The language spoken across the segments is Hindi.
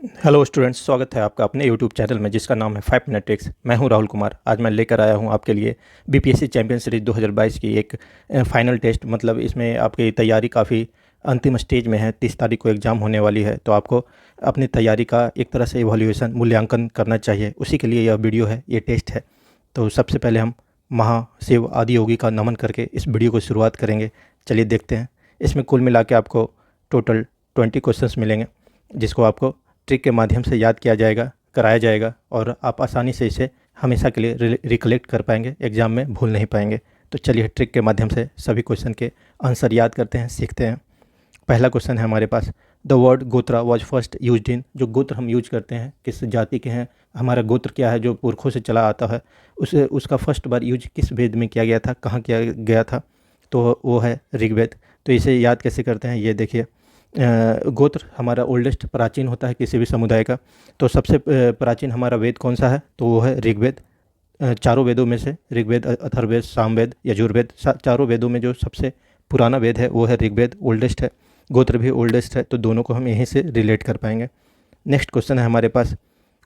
हेलो स्टूडेंट्स, स्वागत है आपका अपने यूट्यूब चैनल में जिसका नाम है 5 मिनट ट्रिक्स। मैं हूं राहुल कुमार। आज मैं लेकर आया हूं आपके लिए बीपीएससी चैंपियन सीरीज 2022 की एक फाइनल टेस्ट। मतलब इसमें आपकी तैयारी काफ़ी अंतिम स्टेज में है। 30 तारीख को एग्ज़ाम होने वाली है, तो आपको अपनी तैयारी का एक तरह से इवैल्यूएशन मूल्यांकन करना चाहिए। उसी के लिए यह वीडियो है, ये टेस्ट है। तो सबसे पहले हम महाशिव आदि योगी का नमन करके इस वीडियो को शुरुआत करेंगे। चलिए देखते हैं। इसमें कुल मिला के आपको टोटल 20 क्वेश्चंस मिलेंगे, जिसको आपको ट्रिक के माध्यम से याद किया जाएगा, कराया जाएगा और आप आसानी से इसे हमेशा के लिए रिकलेक्ट कर पाएंगे, एग्ज़ाम में भूल नहीं पाएंगे। तो चलिए ट्रिक के माध्यम से सभी क्वेश्चन के आंसर याद करते हैं, सीखते हैं। पहला क्वेश्चन है हमारे पास, द वर्ड गोत्रा वॉज फर्स्ट यूज्ड इन। जो गोत्र हम यूज करते हैं, किस जाति के हैं, हमारा गोत्र क्या है, जो पुरखों से चला आता है, उसका फर्स्ट बार यूज किस वेद में किया गया था, कहाँ किया गया था? तो वो है ऋग्वेद। तो इसे याद कैसे करते हैं, ये देखिए। गोत्र हमारा ओल्डेस्ट प्राचीन होता है किसी भी समुदाय का। तो सबसे प्राचीन हमारा वेद कौन सा है? तो वो है ऋग्वेद। चारों वेदों में से ऋग्वेद, अथर्ववेद, सामवेद, यजुर्वेद, चारों वेदों में जो सबसे पुराना वेद है वो है ऋग्वेद, ओल्डेस्ट है। गोत्र भी ओल्डेस्ट है, तो दोनों को हम यहीं से रिलेट कर पाएंगे। नेक्स्ट क्वेश्चन है हमारे पास,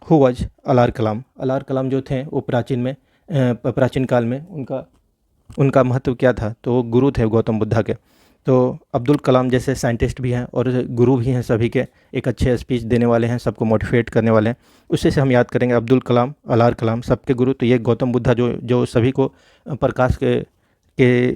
हु वाज अलार कलाम। अलार कलाम जो थे वो प्राचीन काल में उनका महत्व क्या था? तो वो गुरु थे गौतम बुद्धा के। तो अब्दुल कलाम जैसे साइंटिस्ट भी हैं और गुरु भी हैं सभी के, एक अच्छे स्पीच देने वाले हैं, सबको मोटिवेट करने वाले हैं। उससे से हम याद करेंगे अब्दुल कलाम, अलार कलाम, सबके गुरु। तो ये गौतम बुद्धा जो सभी को प्रकाश के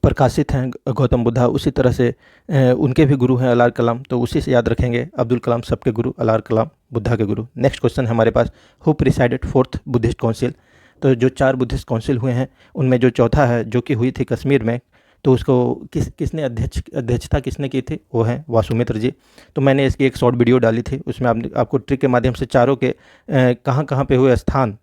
प्रकाशित हैं, गौतम बुद्धा, उसी तरह से उनके भी गुरु हैं अलार कलाम। तो उसी से याद रखेंगे, अब्दुल कलाम सबके गुरु, अलार कलाम बुद्धा के गुरु। नेक्स्ट क्वेश्चन है हमारे पास, who presided fourth Buddhist council. तो जो 4 बुद्धिस्ट काउंसिल हुए हैं, उनमें जो चौथा है जो कि हुई थी कश्मीर में, तो उसको किसने अध्यक्षता किसने की थी? वो है वासुमित्र जी। तो मैंने इसकी एक शॉर्ट वीडियो डाली थी, उसमें आपको ट्रिक के माध्यम से चारों के कहाँ कहाँ पे हुए स्थान,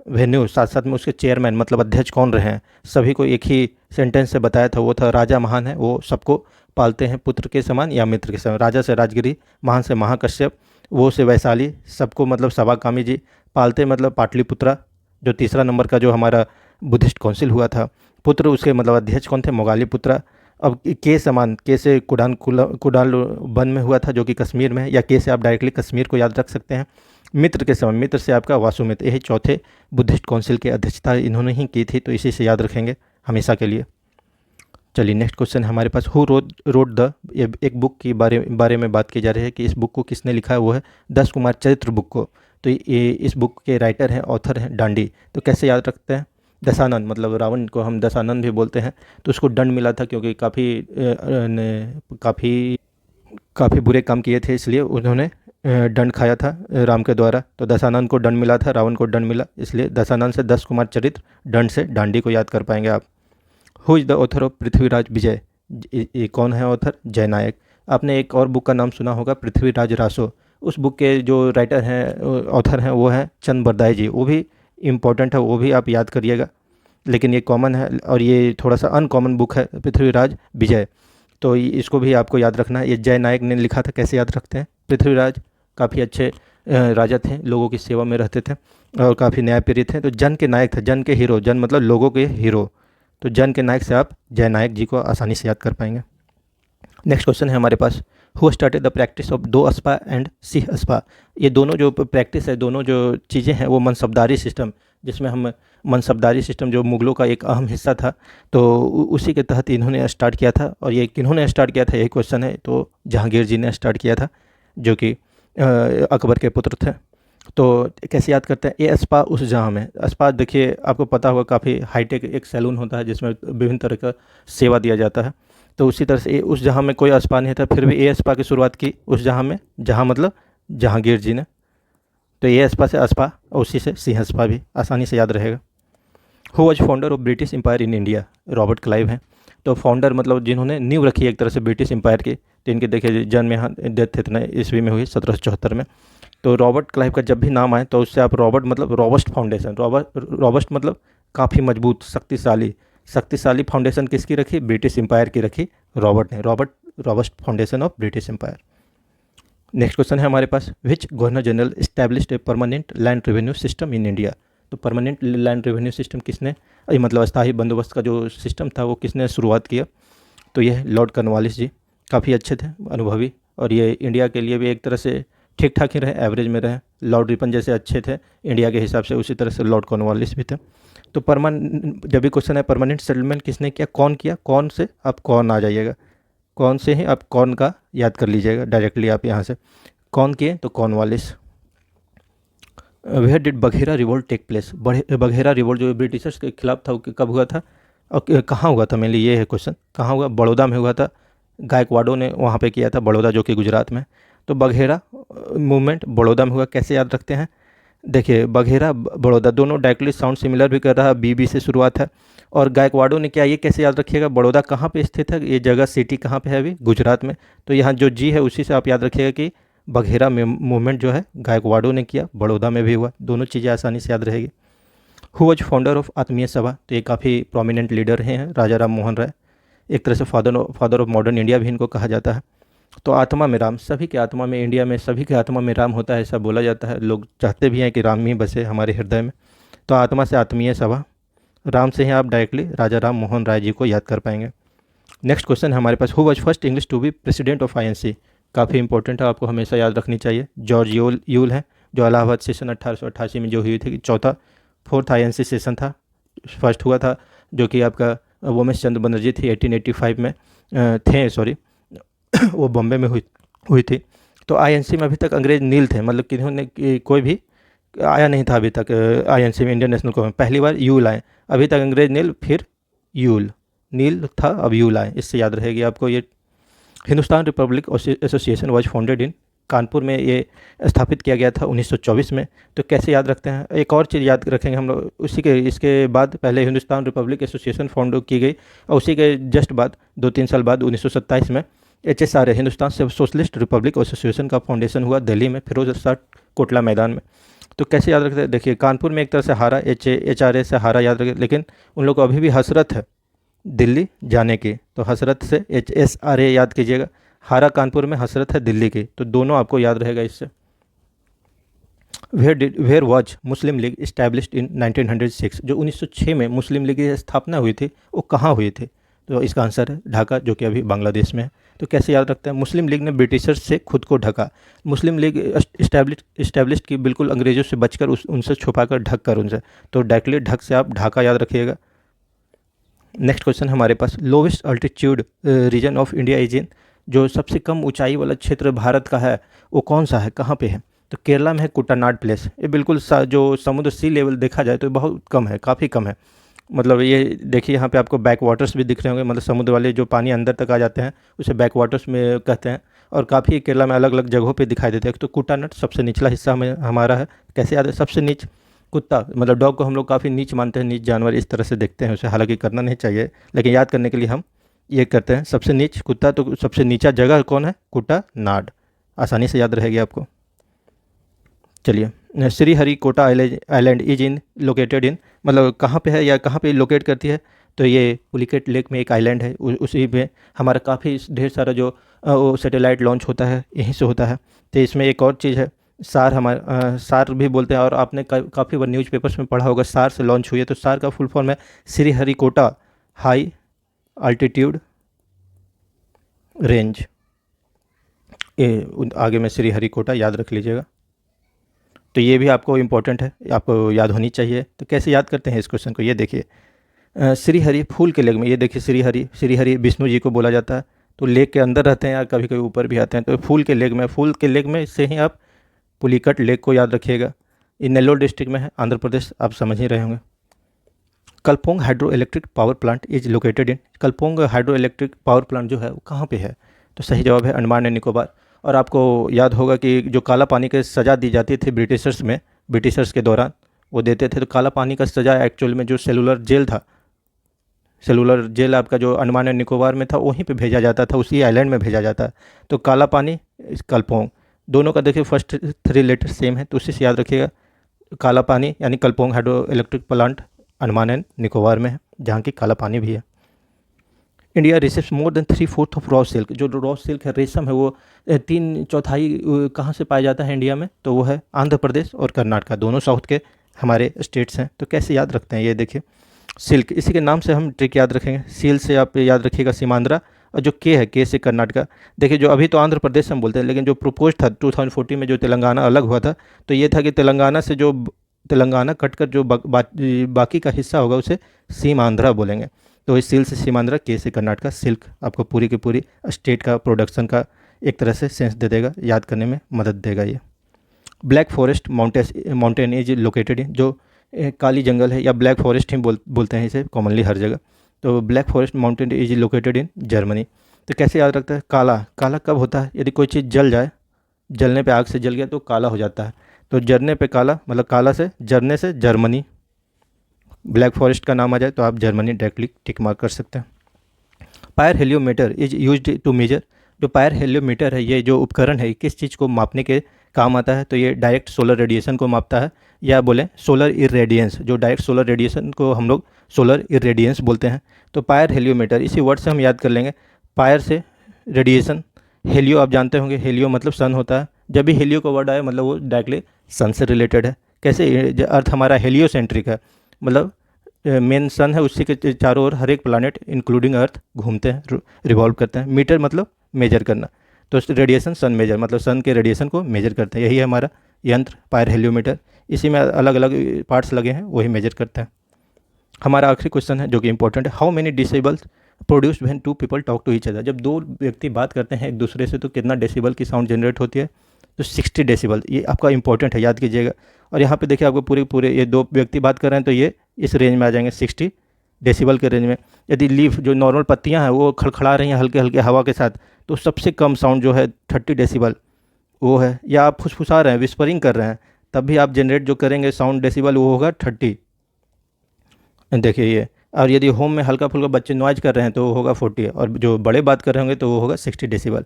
वेन्यू, साथ साथ में उसके चेयरमैन मतलब अध्यक्ष कौन रहे हैं, सभी को एक ही सेंटेंस से बताया था। वो था, राजा महान है, वो सबको पालते हैं पुत्र के समान या मित्र के समान। राजा से राजगिरी, महान से महाकश्यप, वो से वैशाली, सबको मतलब सवाकामी जी, पालते मतलब पाटलिपुत्रा, जो तीसरा नंबर का जो हमारा बुद्धिस्ट काउंसिल हुआ था। पुत्र उसके मतलब अध्यक्ष कौन थे? मोगालीपुत्रा। अब के समान, के से कुडाल वन में हुआ था जो कि कश्मीर में है, या के से आप डायरेक्टली कश्मीर को याद रख सकते हैं। मित्र के समान, मित्र से आपका वासुमित्र। यही चौथे बुद्धिस्ट काउंसिल की अध्यक्षता इन्होंने ही की थी, तो इसी से याद रखेंगे हमेशा के लिए। चलिए नेक्स्ट क्वेश्चन है हमारे पास, हु रोड द। एक बुक की बारे में बात की जा रही है कि इस बुक को किसने लिखा है। वो है 10 कुमार चरित्र बुक को। तो ये इस बुक के राइटर हैं, ऑथर हैं डांडी। तो कैसे याद रखते हैं? दशानन, मतलब रावण को हम दशानन भी बोलते हैं। तो उसको दंड मिला था क्योंकि काफ़ी काफ़ी बुरे काम किए थे, इसलिए उन्होंने दंड खाया था राम के द्वारा। तो दशानन को दंड मिला था, रावण को दंड मिला, इसलिए दशानन से 10 कुमार चरित्र, दंड से डांडी को याद कर पाएंगे आप। Who is the author of Prithviraj Vijay. ये कौन है ऑथर? जयनायक। आपने एक और बुक का नाम सुना होगा, पृथ्वीराज रासो। उस बुक के जो राइटर हैं, ऑथर हैं, वो हैं चंद बरदाई जी। वो भी इम्पोर्टेंट है, वो भी आप याद करिएगा। लेकिन ये कॉमन है और ये थोड़ा सा अनकॉमन बुक है, पृथ्वीराज विजय। तो इसको भी आपको याद रखना है। ये जय नायक ने लिखा था। कैसे याद रखते हैं? पृथ्वीराज काफ़ी अच्छे राजा थे, लोगों की सेवा में रहते थे और काफ़ी न्यायप्रिय थे। तो जन के नायक थे, जन के हीरो, जन मतलब लोगों के हीरो। तो जन के नायक से आप जय नायक जी को आसानी से याद कर पाएंगे। नेक्स्ट क्वेश्चन है हमारे पास, who started the practice of do aspa and Singh अस्पा। ये दोनों जो प्रैक्टिस है, दोनों जो चीज़ें हैं, वो मनसबदारी सिस्टम, जिसमें हम मनसबदारी सिस्टम जो मुग़लों का एक अहम हिस्सा था, तो उसी के तहत इन्होंने स्टार्ट किया था। और ये किन्होंने स्टार्ट किया था, यही क्वेश्चन है। तो जहांगीर जी ने स्टार्ट किया था, जो कि अकबर के पुत्र थे। तो कैसे याद करते हैं? ये अस्पा उस जहाँ में। अस्पा देखिए, आपको पता होगा काफ़ी हाईटेक एक सैलून होता है जिसमें विभिन्न तरह का सेवा दिया जाता है। तो उसी तरह से उस जहाँ में कोई अस्पा नहीं था, फिर भी ए अस्पा की शुरुआत की उस जहाँ में, जहाँ मतलब जहांगीर जी ने। तो ए अस्पा से अस्पा और उसी से सिंह अस्पा भी आसानी से याद रहेगा। Who was founder of British empire in India. Robert Clive हैं। तो फाउंडर मतलब जिन्होंने नींव रखी एक तरह से ब्रिटिश एम्पायर की। तो इनके देखिए जन्म यहाँ, डेथ इतना ईस्वी में हुई 1774 में। तो रॉबर्ट क्लाइव का जब भी नाम आए तो उससे आप रॉबर्ट मतलब रॉबस्ट फाउंडेशन, रॉबस्ट मतलब काफ़ी मजबूत, शक्तिशाली फाउंडेशन किसकी रखी? ब्रिटिश एम्पायर की रखी रॉबर्ट ने। Robust foundation of British empire. Next question है हमारे पास, which governor general established a permanent land revenue system in India. तो परमानेंट लैंड रेवेन्यू सिस्टम किसने, ये मतलब स्थायी बंदोबस्त का जो सिस्टम था, वो किसने शुरुआत किया? तो ये लॉर्ड कॉर्नवालिस जी। काफ़ी अच्छे थे, अनुभवी, और ये इंडिया के लिए भी एक तरह से ठीक ठाक ही रहे, एवरेज में रहे। लॉर्ड रिपन जैसे अच्छे थे इंडिया के हिसाब से, उसी तरह से लॉर्ड कॉर्नवालिस भी थे। तो जब भी क्वेश्चन है परमानेंट सेटलमेंट किसने किया, कौन किया, कौन से आप कौन आ जाइएगा, कौन से ही आप कौन का याद कर लीजिएगा डायरेक्टली आप यहाँ से। कौन किए तो Cornwallis. Where did Baghera revolt take place, Baghera revolt जो ब्रिटिशर्स के खिलाफ था वो कब हुआ था और कहाँ हुआ था, मेनली ये है क्वेश्चन, कहाँ हुआ। बड़ौदा में हुआ था, गायकवाड़ों ने वहाँ पे किया था, बड़ौदा जो कि गुजरात में। तो बघेरा मूवमेंट बड़ौदा में हुआ, कैसे याद रखते हैं। देखिए बघेरा बड़ौदा दोनों डायरेक्टली साउंड सिमिलर भी कर रहा है, बी से शुरुआत है। और गायकवाड़ों ने क्या, ये कैसे याद रखिएगा, बड़ौदा कहाँ पे स्थित है, ये जगह सिटी कहाँ पे है अभी, गुजरात में। तो यहाँ जो जी है उसी से आप याद रखिएगा कि बघेरा मूवमेंट जो है गायकवाड़ों ने किया, बड़ौदा में भी हुआ। दोनों चीज़ें आसानी से याद रहेगी। हु वॉज फाउंडर ऑफ आत्मीय सभा, तो ये काफ़ी प्रोमिनेंट लीडर रहे हैं, राजा राम मोहन राय। एक तरह से फादर ऑफ मॉडर्न इंडिया भी इनको कहा जाता है। तो आत्मा में राम, सभी के आत्मा में, इंडिया में सभी के आत्मा में राम होता है ऐसा बोला जाता है। लोग चाहते भी हैं कि राम ही बसे हमारे हृदय में। तो आत्मा से आत्मीय सभा, राम से ही आप डायरेक्टली राजा राम मोहन राय जी को याद कर पाएंगे। नेक्स्ट क्वेश्चन है हमारे पास, who was first English to be president of INC, काफ़ी इंपॉर्टेंट है, आपको हमेशा याद रखनी चाहिए। जॉर्ज यूल है, जो इलाहाबाद सेशन 1888 में जो हुई थी, फोर्थ INC सेशन था, फर्स्ट हुआ था, जो कि आपका वोमेश चंद्र बनर्जी थी 1885 में थे, सॉरी वो बॉम्बे में हुई थी। तो INC में अभी तक अंग्रेज नील थे, मतलब किन्होंने कोई भी आया नहीं था अभी तक INC में, इंडियन नेशनल कांग्रेस, पहली बार यूल आए। अभी तक अंग्रेज नील, फिर यूल, नील था अब यूल आए, इससे याद रहेगी आपको ये। Hindustan Republic association was founded in, Kanpur में ये स्थापित किया गया था 1924 में। तो कैसे याद रखते हैं, एक और चीज़ याद रखेंगे हम लोग उसी के, इसके बाद पहले हिंदुस्तान रिपब्लिक एसोसिएशन फाउंड की गई और उसी के जस्ट बाद 2-3 साल बाद 1927 में HSRA, Hindustan socialist Republic association का फाउंडेशन हुआ दिल्ली में, फिरोज शाह कोटला मैदान में। तो कैसे याद रखते हैं, देखिए कानपुर में एक तरह से हारा, HRA से हारा याद रखें, लेकिन उन लोग को अभी भी हसरत है दिल्ली जाने की, तो हसरत से HSRA याद कीजिएगा, हारा कानपुर में, हसरत है दिल्ली की, तो दोनों आपको याद रहेगा इससे। Where was Muslim League established in 1906, जो 1906 में मुस्लिम लीग की स्थापना हुई थी वो कहाँ हुई थी, तो इसका आंसर है ढाका, जो कि अभी बांग्लादेश में है। तो कैसे याद रखते हैं, मुस्लिम लीग ने ब्रिटिशर्स से खुद को ढका, मुस्लिम लीग इस्टेब्लिश्ड की बिल्कुल अंग्रेजों से बचकर उनसे छुपाकर ढक कर उनसे, तो डायरेक्टली ढक से आप ढाका याद रखिएगा। नेक्स्ट क्वेश्चन हमारे पास, lowest altitude region of India is in, जो सबसे कम ऊंचाई वाला क्षेत्र भारत का है वो कौन सा है, कहाँ पे है, तो केरला में है कुट्टानाड प्लेस। ये बिल्कुल जो समुद्र सी लेवल देखा जाए तो बहुत कम है, काफ़ी कम है। मतलब ये देखिए यहाँ पे आपको बैक वाटर्स भी दिख रहे होंगे, मतलब समुद्र वाले जो पानी अंदर तक आ जाते हैं उसे बैक वाटर्स में कहते हैं, और काफ़ी केरला में अलग अलग जगहों पे दिखाई देते हैं। तो कुट्टानाड सबसे निचला हिस्सा में हमारा है। कैसे याद है, सबसे नीच कुत्ता, मतलब डॉग को हम लोग काफ़ी नीच मानते हैं, नीच जानवर इस तरह से देखते हैं उसे, हालांकि करना नहीं चाहिए, लेकिन याद करने के लिए हम ये करते हैं, सबसे नीच कुत्ता। तो सबसे नीचा जगह कौन है, कुट्टानाड, आसानी से याद रहेगी आपको। चलिए, Sriharikota island is in located in, मतलब कहाँ पे है या कहाँ पे लोकेट करती है, तो ये पुलिकेट लेक में एक आइलैंड है, उसी में हमारा काफ़ी ढेर सारा जो वो सैटेलाइट लॉन्च होता है यहीं से होता है। तो इसमें एक और चीज़ है, सार, हमारा सार भी बोलते हैं, और आपने काफ़ी बार न्यूज़पेपर्स में पढ़ा होगा सार से लॉन्च हुई है, तो सार का फुल फॉर्म है श्रीहरिकोटा हाई अल्टीट्यूड रेंज, ये आगे में श्रीहरिकोटा याद रख लीजिएगा। तो ये भी आपको इम्पोर्टेंट है, आपको याद होनी चाहिए। तो कैसे याद करते हैं इस क्वेश्चन को, ये देखिए, श्रीहरि फूल के लेक में, ये देखिए श्रीहरि विष्णु जी को बोला जाता है, तो लेक के अंदर रहते हैं या कभी कभी ऊपर भी आते हैं, तो फूल के लेक में से ही आप पुलिकट लेक को याद रखिएगा। ये नेल्लोर डिस्ट्रिक्ट में है, आंध्र प्रदेश, आप समझ ही रहे होंगे। Kalpong hydro electric power plant is located in, Kalpong hydro electric power plant जो है वो कहाँ पे है, तो सही जवाब है अंडमान एंड निकोबार। और आपको याद होगा कि जो काला पानी की सज़ा दी जाती थी ब्रिटिशर्स के दौरान वो देते थे, तो काला पानी का सज़ा एक्चुअल में जो सेलुलर जेल आपका जो अंडमान एंड निकोबार में था वहीं पे भेजा जाता था, उसी आइलैंड में भेजा जाता। तो काला पानी, कलपोंग, दोनों का देखिए फर्स्ट 3 लेटर सेम है, तो उसी से याद रखिएगा। काला पानी यानी Kalpong hydro electric plant Andaman and Nicobar में है, जहाँ की काला पानी भी है। India receives more than 3/4 of raw silk, जो रॉ सिल्क है, रेशम है, वो 3/4 कहाँ से पाया जाता है इंडिया में, तो वो है आंध्र प्रदेश और कर्नाटका, दोनों साउथ के हमारे स्टेट्स हैं। तो कैसे याद रखते हैं, ये देखिए सिल्क, इसी के नाम से हम ट्रिक याद रखेंगे। सील से आप याद रखिएगा सीमांध्रा, और जो के है, के से कर्नाटका। देखिए जो अभी तो आंध्र प्रदेश हम बोलते हैं, लेकिन जो प्रपोज था 2014 में जो तेलंगाना अलग हुआ था, तो ये था कि तेलंगाना से जो तेलंगाना कटकर जो बाकी का हिस्सा होगा उसे सीमांध्रा बोलेंगे। तो इस सील से सीमांध्रा, के से कर्नाटका, सिल्क आपको पूरी की पूरी स्टेट का प्रोडक्शन का एक तरह से सेंस दे देगा, याद करने में मदद देगा ये। Black forest mountain is located इन, जो काली जंगल है या ब्लैक फॉरेस्ट ही बोलते हैं इसे कॉमनली हर जगह। तो black forest mountain is located in Germany. तो कैसे याद रखता है? काला, काला कब होता है? यदि कोई चीज़ जल जाए, जलने पे आग से जल गया तो काला हो जाता है। तो जरने पे काला, मतलब काला से जरने से जर्मनी। ब्लैक फॉरेस्ट का नाम आ जाए तो आप जर्मनी डायरेक्टली टिक मार्क कर सकते हैं। Pyrheliometer is used to measure, जो पायर हेलियोमीटर है, ये जो उपकरण है किस चीज़ को मापने के काम आता है? तो ये डायरेक्ट सोलर रेडिएशन को मापता है, या बोलें सोलर इरेडियंस, जो डायरेक्ट सोलर रेडिएशन को हम लोग सोलर इरेडियंस बोलते हैं। तो पायर हेलियोमीटर इसी वर्ड से हम याद कर लेंगे। पायर से रेडिएशन, हेलियो आप जानते होंगे, हेलियो मतलब सन होता है। जब भी हेलियो का वर्ड आए मतलब वो डायरेक्टली सन से रिलेटेड है। कैसे? अर्थ हमारा हेलियोसेंट्रिक है, मतलब मेन सन है, उसी के चारों ओर हर एक प्लानट इंक्लूडिंग अर्थ घूमते हैं, रिवॉल्व करते हैं। मीटर मतलब मेजर करना, तो रेडिएशन सन मेजर, मतलब सन के रेडिएशन को मेजर करते हैं। यही है हमारा यंत्र पायर हेलियोमीटर। इसी में अलग अलग पार्ट्स लगे हैं, वही मेजर करते हैं। हमारा आखिरी क्वेश्चन है जो कि इंपॉर्टेंट है, how many decibels produced when two people talk to each other. जब दो व्यक्ति बात करते हैं एक दूसरे से तो कितना डेसिबल की साउंड जनरेट होती है? तो 60 डेसिबल। ये आपका इंपॉर्टेंट है, याद कीजिएगा। और यहाँ पे देखिए आपको पूरे पूरे ये दो व्यक्ति बात कर रहे हैं तो ये इस रेंज में आ जाएंगे, 60 डेसिबल के रेंज में। यदि लीफ जो नॉर्मल पत्तियाँ हैं वो खड़खड़ा रही हैं हल्के हल्के हवा के साथ, तो सबसे कम साउंड जो है 30 डेसिबल वो है। या आप फुसफुसा रहे हैं, विस्परिंग कर रहे हैं, तब भी आप जनरेट जो करेंगे साउंड डेसिबल वो होगा 30। देखिए ये। और यदि होम में हल्का फुल्का बच्चे नॉइज कर रहे हैं तो वो होगा 40, और जो बड़े बात कर रहे होंगे तो वो होगा 60 डेसिबल।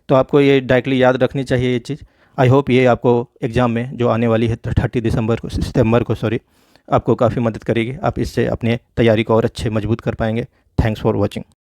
तो आपको ये डायरेक्टली याद रखनी चाहिए ये चीज़। आई होप ये आपको एग्ज़ाम में जो आने वाली है 30 सितंबर को आपको काफ़ी मदद करेगी। आप इससे अपने तैयारी को और अच्छे मजबूत कर पाएंगे। Thanks for watching.